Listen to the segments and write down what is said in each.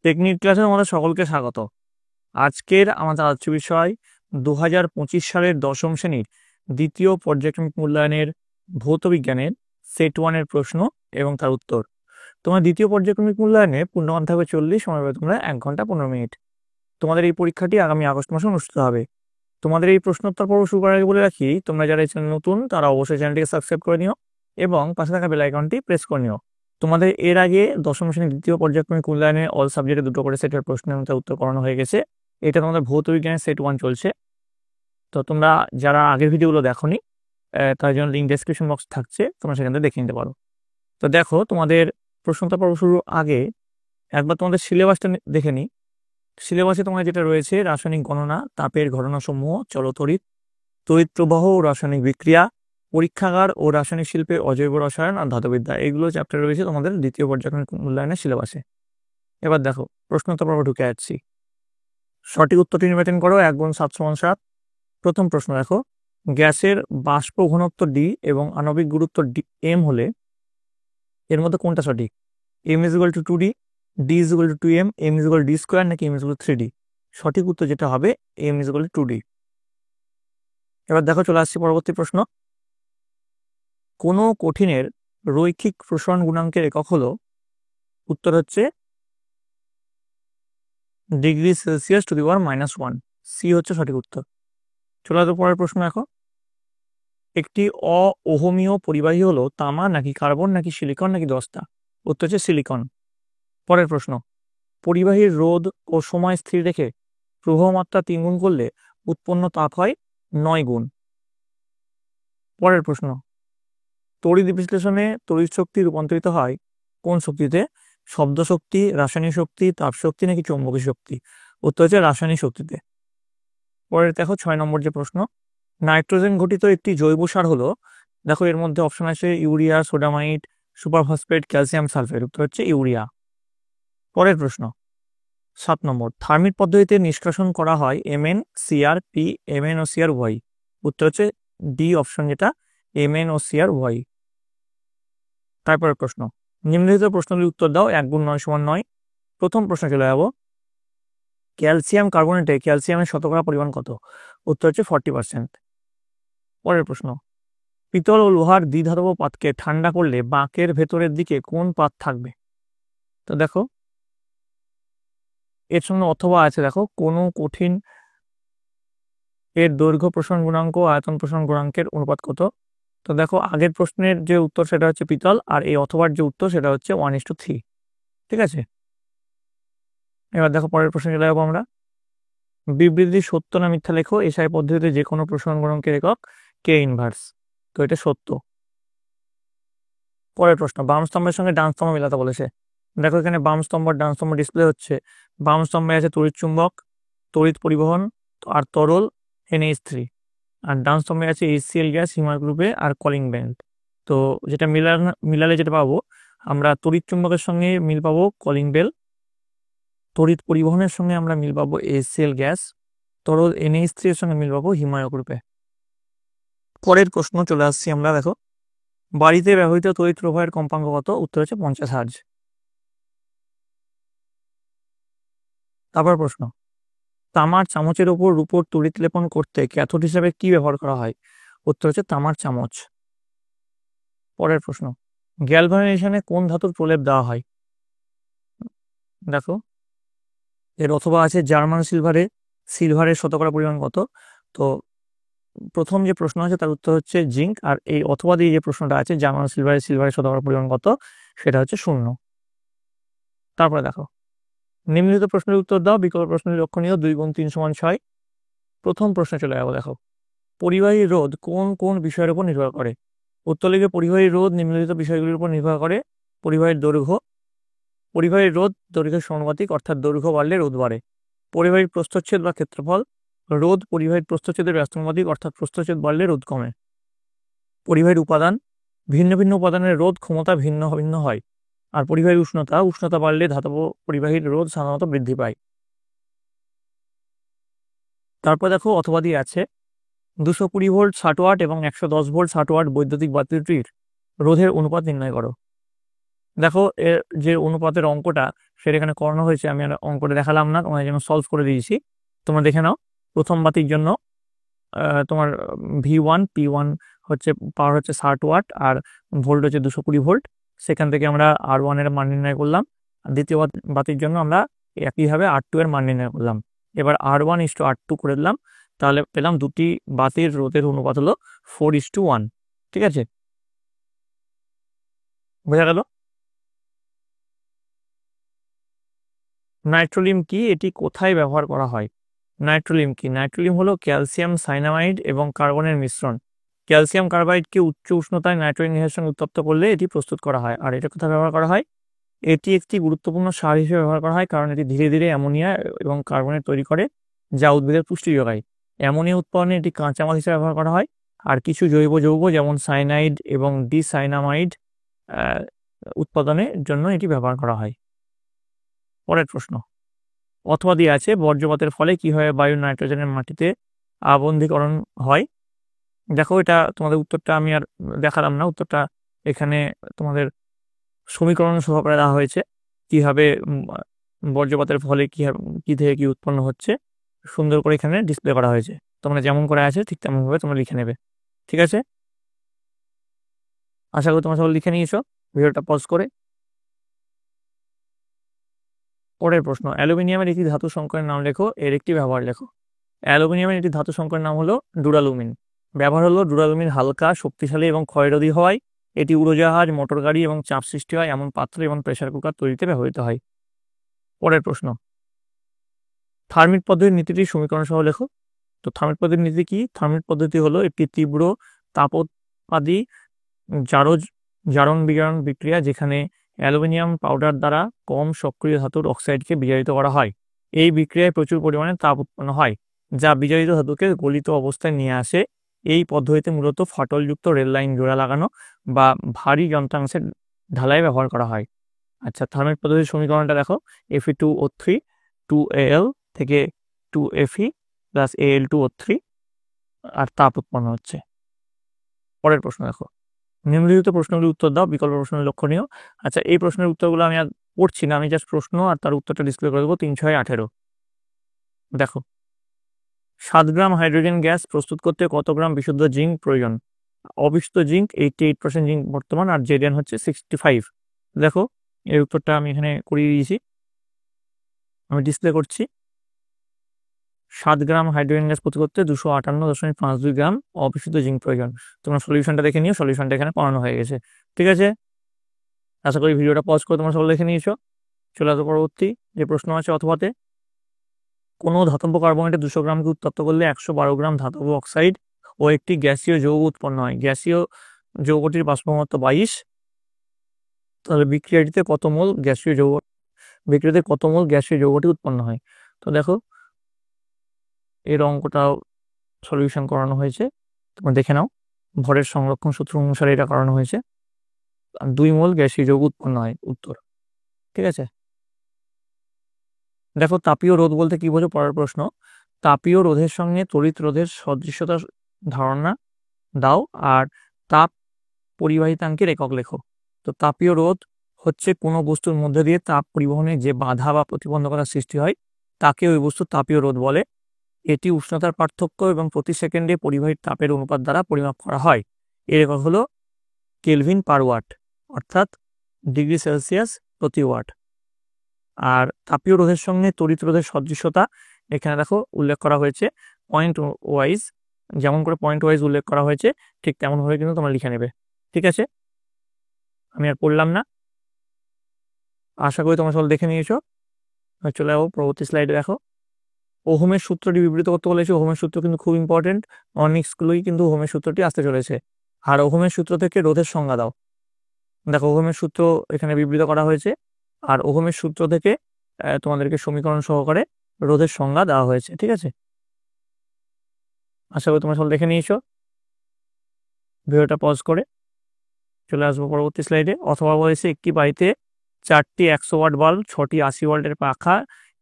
Technique ক্লাসে আমাদের সকলকে স্বাগত। আজকের আমাদের আলোচ্য বিষয় 2025 সালের দশম শ্রেণীর দ্বিতীয় পর্যায়ক্রমিক মূল্যায়নের ভৌত বিজ্ঞানের সেট 1-এর প্রশ্ন এবং তার উত্তর। তোমার দ্বিতীয় পর্যায়ক্রমিক মূল্যায়নে পূর্ণমান থাকবে 40, সময় পাবে তোমরা 1 ঘন্টা 15 মিনিট। তোমাদের এই পরীক্ষাটি আগামী আগস্ট মাসে অনুষ্ঠিত হবে। তোমাদের এই প্রশ্নোত্তর পর্ব শুরু করার আগে বলে রাখি, তোমরা যারা এই চ্যানেল নতুন তারা অবশ্যই চ্যানেলটিকে সাবস্ক্রাইব করে নিও এবং পাশে থাকা বেল আইকনটি প্রেস করে নিও। তোমাদের এর আগে দশম শ্রেণীর দ্বিতীয় পর্যায়ক্রমিক মূল্যায়নে অল সাবজেক্টে 2টো করে সেটের প্রশ্নের মধ্যে উত্তর করানো হয়ে গেছে। এটা তোমাদের ভৌত বিজ্ঞানের সেট 1 চলছে। তো তোমরা যারা আগের ভিডিওগুলো দেখোনি তার জন্য লিঙ্ক ডেসক্রিপশন বক্স থাকছে, তোমরা সেখান থেকে দেখে নিতে পারো। তো দেখো, তোমাদের প্রশ্নোত্তর পর্ব শুরুর আগে একবার তোমাদের সিলেবাসটা দেখে নিই। সিলেবাসে তোমার যেটা রয়েছে, রাসায়নিক গণনা, তাপের ঘটনাসমূহ, চলতড়িৎ, তড়িৎ প্রবাহ ও রাসায়নিক বিক্রিয়া, পরীক্ষাগার ও রাসায়নিক শিল্পে অজৈব রসায়ন আর ধাতুবিদ্যা, এগুলো চ্যাপ্টার রয়েছে তোমাদের দ্বিতীয় পর্যায়ক্রমিক মূল্যায়নের সিলেবাসে। এবার দেখো, প্রশ্নোত্তর পর্ব ঢুকে যাচ্ছি। সঠিক উত্তরটি নির্বাচন করো। 1 × 7 = 7। প্রথম প্রশ্ন দেখো, গ্যাসের বাষ্প ঘনত্ব ডি এবং আণবিক গুরুত্ব এম হলে এর মধ্যে কোনটা সঠিক? m = 2d, d = 2m, m = d², নাকি m = 3d? সঠিক উত্তর যেটা হবে m = 2d। এবার দেখো, চলে আসছি পরবর্তী প্রশ্ন। কোনো কঠিনের রৈখিক প্রসারণ গুণাঙ্কের একক হলো, উত্তর হচ্ছে degree Celsius to the power -1। C হচ্ছে সঠিক উত্তর। চলে আসবে পরের প্রশ্ন। দেখো, একটি অওহমীয় পরিবাহী হলো তামা, নাকি কার্বন, নাকি সিলিকন, নাকি দস্তা? উত্তর হচ্ছে সিলিকন। পরের প্রশ্ন, পরিবাহীর রোধ ও সময় স্থির রেখে প্রবাহ মাত্রা 3 গুণ করলে উৎপন্ন তাপ হয় 9 গুণ। পরের প্রশ্ন, তড়িৎ বিশ্লেষণে তড়িৎ শক্তি রূপান্তরিত হয় কোন শক্তিতে? শব্দ শক্তি, রাসায়নিক শক্তি, তাপ শক্তি, নাকি চৌম্বকীয় শক্তি? উত্তর হচ্ছে রাসায়নিক শক্তিতে। পরের দেখো 6 নম্বর যে প্রশ্ন, নাইট্রোজেন ঘটিত একটি জৈব সার হলো, দেখো এর মধ্যে অপশন আছে ইউরিয়া, সোডামাইট, সুপারফসফেট, ক্যালসিয়াম সালফেট। উত্তর হচ্ছে ইউরিয়া। পরের প্রশ্ন 7 নম্বর, থার্মিট পদ্ধতিতে নিষ্কাশন করা হয় MnCr, P, MnOCr, Y। উত্তর হচ্ছে ডি অপশন, যেটা MnOCr, Y। তারপরের প্রশ্ন, নিম্নলিখিত প্রশ্নগুলির উত্তর দাও। 1 × 9 = 9। প্রথম প্রশ্ন চলে যাব, ক্যালসিয়াম কার্বনেটে ক্যালসিয়ামের শতকরা পরিমাণ কত? উত্তর হচ্ছে 40%। পরের প্রশ্ন, পিতল ও লোহার দ্বিধাতব পাতকে ঠান্ডা করলে বাঁকের ভেতরের দিকে কোন পাত থাকবে? তো দেখো, এর সঙ্গে অথবা আছে। দেখো, কোনো কঠিন এর দৈর্ঘ্য প্রসারণ গুণাঙ্ক আয়তন প্রসারণ গুণাঙ্কের অনুপাত কত? তো দেখো, আগের প্রশ্নের যে উত্তর সেটা হচ্ছে পিতল, আর এই অথবার যে উত্তর সেটা হচ্ছে 1:3। ঠিক আছে। এবার দেখো, পরের প্রশ্নে চলে যাবো আমরা। বিবৃতি সত্য না মিথ্যা লেখো। এসআই পদ্ধতিতে যে কোনো প্রসারণ গুণাঙ্কের একক কে ইনভার্স। তো এটা সত্য। পরের প্রশ্ন, বাম স্তম্ভের সঙ্গে ডান স্তম্ভ মেলাতে বলেছে। দেখো, এখানে বাম স্তম্ভ আর ডান স্তম্ভ ডিসপ্লে হচ্ছে। বাম স্তম্ভে আছে তড়িৎ চুম্বক, তড়িৎ পরিবহন আর তরল NH3, আর ডান স্তম্ভে আছে HCl গ্যাস, হিমায়ক গ্রুপে আর কলিং ব্যান্ড। তো যেটা মিলালে যেটা পাবো, আমরা তড়িৎ চুম্বকের সঙ্গে মিল পাবো কলিং বেল, তড়িৎ পরিবহনের সঙ্গে আমরা মিল পাবো HCl গ্যাস, তরল NH3 এর সঙ্গে মিল পাবো হিমায়ক গ্রুপে। পরের প্রশ্ন চলে আসছি আমরা। দেখো, বাড়িতে ব্যবহৃত তড়িৎ প্রবাহের কম্পাঙ্ক কত? উত্তর হচ্ছে 50 হার্জ। তারপর প্রশ্ন, তামার চামচের উপর রূপোর তড়িৎ লেপন করতে ক্যাথোড হিসাবে কি ব্যবহার করা হয়? উত্তর হচ্ছে তামার চামচ। পরের প্রশ্ন, গ্যালভানাইজেশনে কোন ধাতুর প্রলেপ দেওয়া হয়? দেখো, এর অথবা আছে জার্মান সিলভারের শতকরা পরিমাণ কত? তো প্রথম যে প্রশ্ন আছে তার উত্তর হচ্ছে জিঙ্ক, আর এই অথবা দিয়ে যে প্রশ্নটা আছে জার্মান সিলভারের শতকরা পরিমাণ কত, সেটা হচ্ছে 0। তারপরে দেখো, নিম্নলিখিত প্রশ্নের উত্তর দাও। বিকল্প প্রশ্নের লক্ষণীয় 2 × 3 = 6। প্রথম প্রশ্নে চলে যাবো। দেখো, পরিবাহী রোধ কোন কোন বিষয়ের উপর নির্ভর করে? উত্তর লিখে, পরিবাহী রোধ নিম্নলিখিত বিষয়গুলির উপর নির্ভর করে। পরিবাহীর দৈর্ঘ্য, পরিবাহীর রোধ দৈর্ঘ্যের সমানুপাতিক, অর্থাৎ দৈর্ঘ্য বাড়লে রোধ বাড়ে। পরিবাহীর প্রস্থচ্ছেদ বা ক্ষেত্রফল, রোধ পরিবাহীর প্রস্থচ্ছেদের ব্যস্তানুপাতিক, অর্থাৎ প্রস্থচ্ছেদ বাড়লে রোধ কমে। পরিবাহীর উপাদান, ভিন্ন ভিন্ন উপাদানের রোধ ক্ষমতা ভিন্ন ভিন্ন হয়। আর পরিবাহীর উষ্ণতা বাড়লে ধাতব পরিবাহীর রোধ সাধারণত বৃদ্ধি পায়। তারপর দেখো, অথবা দিয়ে আছে 220 ভোল্ট 60 ওয়াট এবং 110 ভোল্ট 60 ওয়াট বৈদ্যুতিক বাতিটির রোধের অনুপাত নির্ণয় করো। দেখো, এর যে অনুপাতের অঙ্কটা সেটা এখানে করানো হয়েছে। আমি আর অঙ্কটা দেখালাম না, তোমার জন্য সলভ করে দিয়েছি, তোমরা দেখে নাও। প্রথম বাতির জন্য তোমার V1 P1 হচ্ছে পাওয়ার হচ্ছে 60 ওয়াট আর ভোল্ট হচ্ছে 220 ভোল্ট। সেখান থেকে আমরা R1 এর মান নির্ণয় করলাম। আর দ্বিতীয় বাতির জন্য আমরা একইভাবে R2 এর মান নির্ণয় করলাম। এবার R1:R2 করে দিলাম, তাহলে পেলাম দুটি বাতির রোধের অনুপাত হলো 4:1। ঠিক আছে, বোঝা গেল? নাইট্রোলিয়াম কি, এটি কোথায় ব্যবহার করা হয়? নাইট্রোলিয়াম কি? নাইট্রোলিয়াম হলো ক্যালসিয়াম সাইনামাইড এবং কার্বনের মিশ্রণ। ক্যালসিয়াম কার্বাইডকে উচ্চ উষ্ণতায় নাইট্রোজেন গ্যাসের সঙ্গে উত্তপ্ত করলে এটি প্রস্তুত করা হয়। আর এটা কোথায় ব্যবহার করা হয়? এটি একটি গুরুত্বপূর্ণ সার হিসেবে ব্যবহার করা হয়, কারণ এটি ধীরে ধীরে অ্যামোনিয়া এবং কার্বনের তৈরি করে, যা উদ্ভিদের পুষ্টি যোগায়। অ্যামোনিয়া উৎপাদনে এটি কাঁচামাল হিসেবে ব্যবহার করা হয়। আর কিছু জৈব যৌগ যেমন সাইনাইড এবং ডিসাইনামাইড উৎপাদনের জন্য এটি ব্যবহার করা হয়। পরের প্রশ্ন, অথবা দিয়ে আছে বর্জ্যপাতের ফলে কিভাবে বায়ু নাইট্রোজেনের মাটিতে আবন্ধীকরণ হয়। দেখো, এটা তোমাদের উত্তরটা আমি আর দেখালাম না, উত্তরটা এখানে তোমাদের সমীকরণ সহকারে দেওয়া হয়েছে, কিভাবে বর্জ্যপাতের ফলে কি থেকে কি উৎপন্ন হচ্ছে সুন্দর করে এখানে ডিসপ্লে করা হয়েছে। তোমরা যেমন করে আছে ঠিক তেমনভাবে তোমরা লিখে নেবে। ঠিক আছে, আশা করি তোমরা সব লিখে নিয়েছো। ভিডিওটা পজ করে পরের প্রশ্ন, অ্যালুমিনিয়ামের একটি ধাতু সংকরের নাম লেখো, এর একটি ব্যবহার লেখো। অ্যালুমিনিয়ামের একটি ধাতু সংকরের নাম হলো ডুরালুমিন। ব্যবহার হলো ডুরালুমিন হালকা, শক্তিশালী এবং ক্ষয়রোধী হওয়ায় এটি উড়োজাহাজ, মোটর গাড়ি এবং চাপ সৃষ্টি হয় এমন পাত্র এবং প্রেসার কুকার তৈরিতে ব্যবহৃত হয়। পরের প্রশ্ন, থার্মিট পদ্ধতির নীতিটি সমীকরণ সহ লেখো। তো থার্মিট পদ্ধতির নীতি কি? থার্মিট পদ্ধতি হলো একটি তীব্র তাপোৎপাদী জারণ বিজারণ বিক্রিয়া, যেখানে অ্যালুমিনিয়াম পাউডার দ্বারা কম সক্রিয় ধাতুর অক্সাইডকে বিজারিত করা হয়। এই বিক্রিয়ায় প্রচুর পরিমাণে তাপ উৎপন্ন হয়, যা বিজারিত ধাতুকে গলিত অবস্থায় নিয়ে আসে। এই পদ্ধতিতে মূলত ফাটলযুক্ত রেল লাইন জোড়া লাগানো বা ভারী যন্ত্রাংশের ঢালাই ব্যবহার করা হয়। আচ্ছা, থার্মিট পদ্ধতির সমীকরণটা দেখো, Fe2O3 2Al থেকে 2Fe প্লাস Al2O3 আর তাপ উৎপন্ন হচ্ছে। পরের প্রশ্ন দেখো, নিম্নলিখিত প্রশ্নগুলির উত্তর দাও, বিকল্প প্রশ্ন লক্ষণীয়। আচ্ছা, এই প্রশ্নের উত্তরগুলো আমি আর পড়ছি না, আমি জাস্ট প্রশ্ন আর তার উত্তরটা ডিসপ্লে করে দেবো। 3, 6, 18 দেখো, 7 গ্রাম হাইড্রোজেন গ্যাস প্রস্তুত করতে কত গ্রাম বিশুদ্ধ জিঙ্ক প্রয়োজন? অবিশুদ্ধ জিঙ্ক 88% জিঙ্ক বর্তমান, আর জেডিএন হচ্ছে 65। দেখো, এর উত্তরটা আমি এখানে করিয়ে দিয়েছি, আমি ডিসপ্লে করছি। 7 গ্রাম হাইড্রোজেন গ্যাস প্রস্তুত করতে 258.52 গ্রাম অবিশুদ্ধ জিঙ্ক প্রয়োজন। তোমরা সলিউশনটা দেখে নিও, সলিউশনটা এখানে পড়ানো হয়ে গেছে। ঠিক আছে, আশা করি ভিডিওটা পজ করে তোমরা সবাই দেখে নিয়েছো। চলে আসো পরবর্তী যে প্রশ্ন আছে অথবাতে। কোনো ধাতব কার্বনেটে 200 গ্রামকে উত্তপ্ত করলে 112 গ্রাম ধাতব অক্সাইড ও একটি গ্যাসীয় যৌগ উৎপন্ন হয়। গ্যাসীয় যৌগটির বাষ্প ঘনত্ব 22। তাহলে বিক্রিয়াটিতে কত মোল গ্যাসীয় যৌগটি উৎপন্ন হয়? তো দেখো, এর অঙ্কটাও সলিউশন করানো হয়েছে, তোমরা দেখে নাও। ভরের সংরক্ষণ সূত্র অনুসারে এটা করানো হয়েছে। 2 মোল গ্যাসীয় যৌগ উৎপন্ন হয় উত্তর। ঠিক আছে, দেখো, তাপীয় রোধ বলতে কি বোঝো? পরের প্রশ্ন, তাপীয় রোধের সঙ্গে তড়িৎ রোধের সদৃশ্যতা ধারণা দাও আর তাপ পরিবাহিতাঙ্কের একক লেখো। তো তাপীয় রোধ হচ্ছে কোনো বস্তুর মধ্যে দিয়ে তাপ পরিবহনে যে বাধা বা প্রতিবন্ধকতা সৃষ্টি হয় তাকে ওই বস্তুর তাপীয় রোধ বলে। এটি উষ্ণতার পার্থক্য এবং প্রতি সেকেন্ডে পরিবাহিত তাপের অনুপাত দ্বারা পরিমাপ করা হয়। এর একক হলো কেলভিন পার ওয়াট, অর্থাৎ ডিগ্রি সেলসিয়াস প্রতি ওয়াট। আর তাপীয় রোধের সঙ্গে তড়িৎ রোধের সদৃশ্যতা এখানে দেখো উল্লেখ করা হয়েছে পয়েন্ট ওয়াইজ, যেমন করে পয়েন্ট ওয়াইজ উল্লেখ করা হয়েছে ঠিক তেমনভাবে কিন্তু তোমরা লিখে নেবে। ঠিক আছে, আমি আর পড়লাম না, আশা করি তোমরা সব দেখে নিয়েছো। চলে যাবো পরবর্তী স্লাইডে। দেখো, ওহমের সূত্রটি বিবৃত করতে বলেছে। ওহমের সূত্র কিন্তু খুব ইম্পর্টেন্ট, অনেক স্কুলেই কিন্তু ওহমের সূত্রটি আসতে চলেছে। আর ওহমের সূত্র থেকে রোধের সংজ্ঞা দাও। দেখো, ওহমের সূত্র এখানে বিবৃত করা হয়েছে, আর ওহমের সূত্র থেকে তোমাদেরকে সমীকরণ সহকারে রোধের সংজ্ঞা দেওয়া হয়েছে। ঠিক আছে, আশা করি তোমরা সব দেখে নিয়েছো। ভিডিওটা পজ করে চলে আসবো পরবর্তী স্লাইডে। অথবা বলেছে একটি বাড়িতে 4টি 100 ওয়াট বাল্ব, 6টি 80 ওয়াটের পাখা,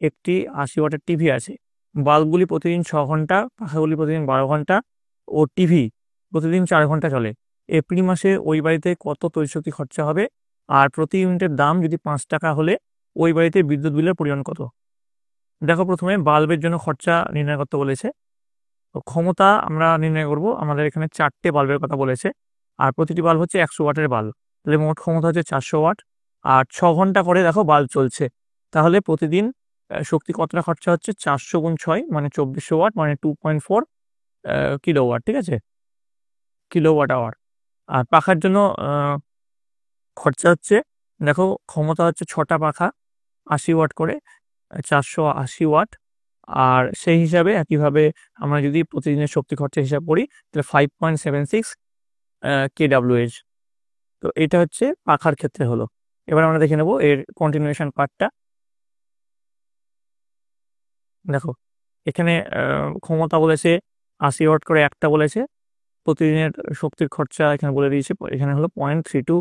একটি 80 ওয়াটের টিভি আছে। বাল্বগুলি প্রতিদিন 6 ঘন্টা, পাখাগুলি প্রতিদিন 12 ঘন্টা ও টিভি প্রতিদিন 4 ঘন্টা চলে। এপ্রিল মাসে ওই বাড়িতে কত তড়িৎ শক্তি খরচা হবে? আর প্রতি ইউনিটের দাম যদি 5 টাকা হলে ওই বাড়িতে বিদ্যুৎ বিলের পরিমাণ কত? দেখো, প্রথমে বাল্বের জন্য খরচা নির্ণয় করতে বলেছে। তো ক্ষমতা আমরা নির্ণয় করব। আমাদের এখানে 4টে বাল্বের কথা বলেছে, আর প্রতিটি বাল্ব হচ্ছে 100 ওয়াটের বাল্ব। তাহলে মোট ক্ষমতা হচ্ছে 400 ওয়াট, আর 6 ঘন্টা করে দেখো বাল্ব চলছে। তাহলে প্রতিদিন শক্তি কতটা খরচা হচ্ছে? 400 গুণ 6 মানে 2400 ওয়াট, মানে 2.4 কিলোওয়াট। ঠিক আছে, কিলোওয়াট আওয়ার। আর পাখার জন্য খরচা হচ্ছে, দেখো ক্ষমতা হচ্ছে 6টা পাখা, 80 ওয়াট করে, 480 ওয়াট। আর সেই হিসাবে একইভাবে আমরা যদি প্রতিদিনের শক্তি খরচা হিসাব করি তাহলে 5.76 kWh। তো এটা হচ্ছে পাখার ক্ষেত্রে হলো। এবার আমরা দেখে নেব এর কন্টিনিউশন পার্টটা। দেখো, এখানে ক্ষমতা বলেছে 80 ওয়াট করে একটা বলেছে, প্রতিদিনের শক্তির খরচা এখানে বলে দিয়েছে, এখানে হলো 0.32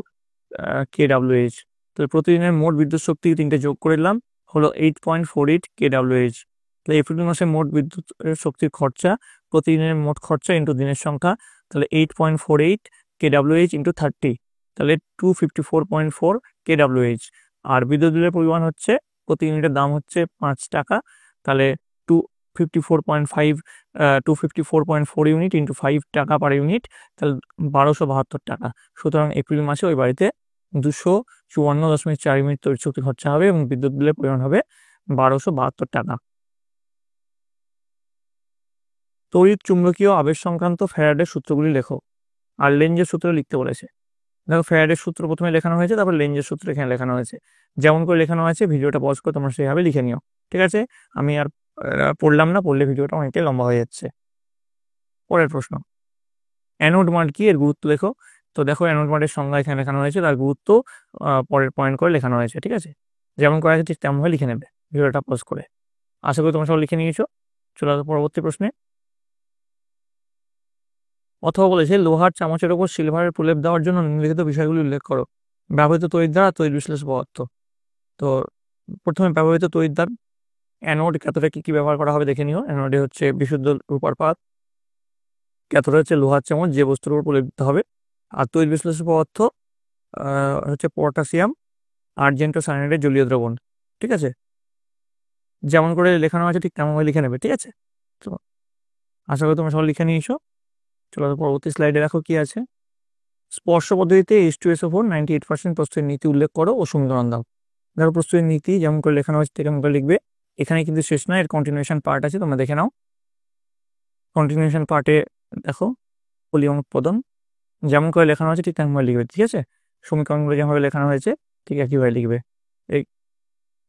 kWh। তো প্রতিদিনের মোট বিদ্যুৎ শক্তি তিনটে যোগ করে দিলাম, হলো 8.48 kWh। তাহলে এপ্রিল মাসে মোট বিদ্যুৎ শক্তির খরচা, প্রতিদিনের মোট খরচা ইন্টু দিনের সংখ্যা, তাহলে 8.48 kWh ইন্টু 30, তাহলে 254.4 kWh। আর বিদ্যুৎ বিলের পরিমাণ হচ্ছে, প্রতি ইউনিটের দাম হচ্ছে 5 টাকা, তাহলে 254.4 ইউনিট ইন্টু 5 টাকা পার ইউনিট, তাহলে 1272 টাকা। সুতরাং এপ্রিল মাসে ওই বাড়িতে 254.4 ইউনিট তড়িৎ শক্তি খরচা হবে এবং বিদ্যুৎ বিলের পরিমাণ হবে 1272 টাকা। তড়িৎ চুম্বকীয় আবেশ সংক্রান্ত ফ্যারাডের সূত্রগুলি লেখো। আর লেঞ্জের সূত্র লিখতে বলেছে। দেখো, ফ্যারাডের সূত্র প্রথমে লেখানো হয়েছে, তারপর লেঞ্জের সূত্র এখানে লেখানো হয়েছে। যেমন করে লেখানো আছে ভিডিওটা পজ করে তোমরা সেইভাবে লিখে নিও। ঠিক আছে, আমি আর পড়লাম না, পড়লে ভিডিওটা অনেকটাই লম্বা হয়ে যাচ্ছে। পরের প্রশ্ন, অ্যানোড মাড কি, এর গুরুত্ব লেখো। তো দেখো, অ্যানোড মাডের সংজ্ঞা এখানে লেখানো হয়েছে, তার গুরুত্ব পরের পয়েন্ট করে লেখানো হয়েছে। ঠিক আছে, যেমন করে আছে ঠিক তেমনভাবে লিখে নেবে ভিডিওটা পজ করে। আশা করি তোমরা সব লিখে নিয়েছো। চলো পরবর্তী প্রশ্নে। অথবা বলেছে লোহার চামচের ওপর সিলভারের প্রলেপ দেওয়ার জন্য নিম্নলিখিত বিষয়গুলি উল্লেখ করো। ব্যবহৃত তড়িৎদ্বার আর তড়িৎ বিশ্লেষক পদার্থ। তো প্রথমে ব্যবহৃত তড়িৎদ্বার, অ্যানোড ক্যাথোডে কি কি ব্যবহার করা হবে দেখে নিও। অ্যানোডে হচ্ছে বিশুদ্ধ রূপার পাত, ক্যাথোডে হচ্ছে লোহার চামচ যে বস্তুর উপর প্রলেপ দিতে হবে। আর তড়িৎ বিশ্লেষক পদার্থ হচ্ছে পটাশিয়াম আর্জেন্টো সায়ানাইডের জলীয় দ্রবণ। ঠিক আছে, যেমন করে লেখানো আছে ঠিক তেমনভাবে লিখে নেবে। ঠিক আছে, তো আশা করি তোমরা সবাই লিখে নিয়েছো। চলো পরবর্তী স্লাইডে দেখো কি আছে। স্পর্শ পদ্ধতিতে H2SO4 98% প্রস্তুতির নীতি উল্লেখ করো ও সমীকরণ দাও। দেখো, প্রস্তুতির নীতি যেমন করে লেখানো হয়েছে তেমন করে লিখবে। এখানে কিন্তু শেষ নয়, এর কন্টিনিউশন পার্ট আছে, তোমরা দেখে নাও। কন্টিনিউশন পার্টে দেখো পলিমার উৎপাদন যেমন করে লেখানো হয়েছে ঠিক তেমনভাবে লিখবে। ঠিক আছে, সমীকরণগুলো যেমনভাবে লেখানো হয়েছে ঠিক একইভাবে লিখবে।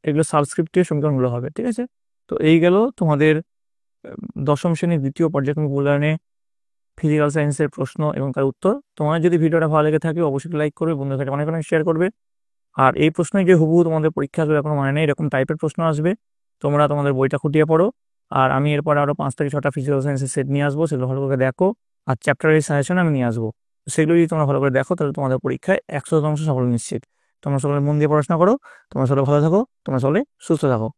এগুলো সাবস্ক্রিপ্টের সমীকরণগুলো হবে। ঠিক আছে, তো এই গেল তোমাদের দশম শ্রেণীর দ্বিতীয় পর্যায়ক্রমিক মূল্যায়নে ফিজিক্যাল সায়েন্সের প্রশ্ন এবং তার উত্তর। তোমার যদি ভিডিওটা ভালো লেগে থাকে অবশ্যই লাইক করবে, বন্ধুদের কাছে অনেক অনেক শেয়ার করবে। আর এই প্রশ্নে যে হুবহু তোমাদের পরীক্ষা আসবে কোনো মানে নেই, এরকম টাইপের প্রশ্ন আসবে, তোমরা তোমাদের বইটা খুঁটিয়ে পড়ো। আর আমি এরপর আরও 5 থেকে 6টা ফিজিক্যাল সায়েন্সের সেট নিয়ে আসবো, সেগুলো ভালো করে দেখো। আর চ্যাপ্টারের সাজেশন আমি নিয়ে আসবো, সেগুলো যদি তোমরা ভালো করে দেখো তাহলে তোমাদের পরীক্ষায় 100% সফল নিশ্চিত। তোমরা সকলে মন দিয়ে পড়াশোনা করো, তোমরা সকলে ভালো থাকো, তোমরা সকলে সুস্থ থাকো।